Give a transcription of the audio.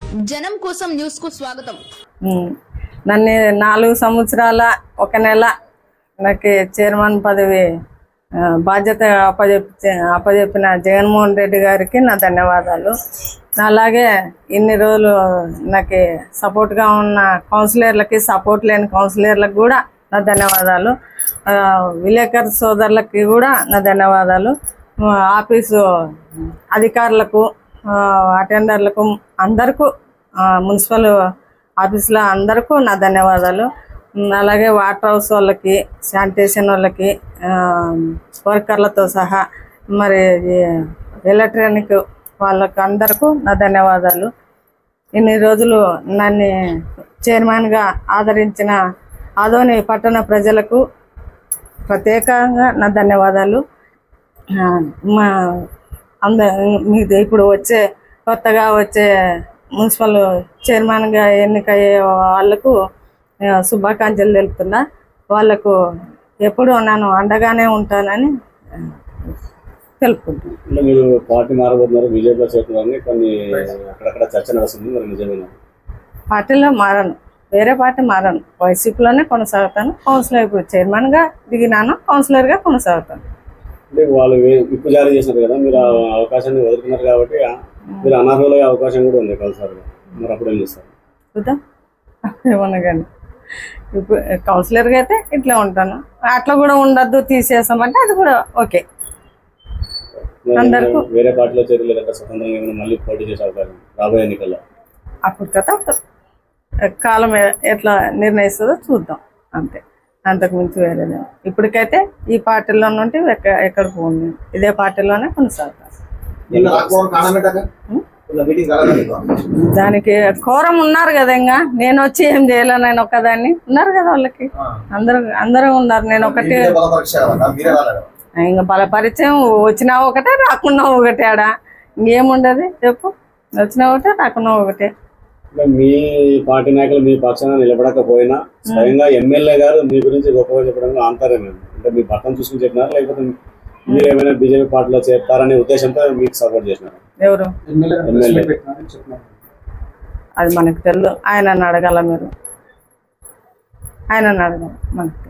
జనం కోసం న్యూస్ కు స్వాగతం. నన్ను 4 సంవత్సరాల 1 నెల నాకు చైర్మన్ పదవి బాధ్యత అప్పజెప్పిన జగన్మోహన్ రెడ్డి గారికి నా ధన్యవాదాలు. అలాగే ఇన్ని రోజులు నాకు సపోర్ట్గా ఉన్న కౌన్సిలర్లకి, సపోర్ట్ లేని కౌన్సిలర్లకు కూడా నా ధన్యవాదాలు. విలేకరు సోదరులకి కూడా నా ధన్యవాదాలు. ఆఫీసు అధికారులకు, అటెండర్లకు, అందరికీ, మున్సిపల్ ఆఫీసులో అందరికీ నా ధన్యవాదాలు. అలాగే వాటర్ హౌస్ వాళ్ళకి, శానిటేషన్ వాళ్ళకి, వర్కర్లతో సహా మరి ఎలక్ట్రానిక్ వాళ్ళకి అందరికీ నా ధన్యవాదాలు. ఇన్ని రోజులు నన్ను చైర్మన్గా ఆదరించిన ఆదోని పట్టణ ప్రజలకు ప్రత్యేకంగా నా ధన్యవాదాలు. మీది ఇప్పుడు కొత్తగా వచ్చే మున్సిపల్ చైర్మన్గా ఎన్నికయ్యే వాళ్ళకు శుభాకాంక్షలు తెలుపుతున్నా. వాళ్ళకు ఎప్పుడు నేను అండగానే ఉంటానని తెలుపుకుంటున్నాను. మీరు పార్టీ మారబోతున్నారు, బీజేపీలో చేరుతున్నారని కొన్ని అక్కడక్కడ చర్చ నడుస్తుంది, మరి నిజమేనా? పార్టీలో మారను, వేరే పార్టీ మారను, వైసీపీలోనే కొనసాగుతాను. కౌన్సిలర్ ఇప్పుడు చైర్మన్గా దిగినాను, కౌన్సిలర్గా కొనసాగుతాను. అంటే వాళ్ళు విప్పు జారీ చేసినారు కదా, మీరు ఆ అవకాశాన్ని వదులుకున్నారు కాబట్టి మీరు అనర్హులయ్యే అవకాశం కూడా ఉంది కౌన్సిలర్గా. మరి అప్పుడు ఏం చేస్తారు? చూద్దాం, ఏమన్నా కానీ ఇప్పుడు కౌన్సిలర్గా అయితే ఇట్లా ఉంటాను. అట్లా కూడా ఉండద్దు, తీసేస్తామంటే అది కూడా ఓకే. అందరికీ వేరే పార్టీలో చేరలేదంటే స్వతంత్రంగా ఏమైనా మళ్ళీ పోటీ చేసే అవకాశం రాబోయే ఎన్నికల్లో? అప్పుడు కదా కాలం ఎట్లా నిర్ణయిస్తుందో చూద్దాం, అంతే. అంతకుమించి వేరేదే. ఇప్పటికైతే ఈ పార్టీలో నుండి ఎక్కడికి పోను, ఇదే పార్టీలోనే కొనసాగుతాను. దానికి కోరం ఉన్నారు కదా, ఇంకా నేను వచ్చి ఏం చేయలేను, నేను ఒక్కదాన్ని ఉన్నారు కదా, వాళ్ళకి అందరూ ఉన్నారు. నేను ఒకటే ఇంకా బలపరిచయం, వచ్చినా ఒకటే రాకున్నా ఒకటే. ఆడ ఇంకేముండదు చెప్పు, వచ్చినా ఒకటే రాకున్నా ఒకటే. మీ పార్టీ నాయకులు మీ పక్షాన నిలబడకపోయినా స్వయంగా ఎమ్మెల్యే గారు మీ గురించి గొప్పగా చెప్పడంలో ఆంతర్యం అంటే మీ భర్తను చూసుకుని చెప్పినారు, లేకపోతే మీరు ఏమైనా బీజేపీ పార్టీలో చేస్తారనే ఉద్దేశంతో మీకు సపోర్ట్ చేసినారు? ఎవరు ఎమ్మెల్యే? అది మనకు తెలియదు, ఆయనను అడగాల, మీరు ఆయనను అడగాలి మనకు.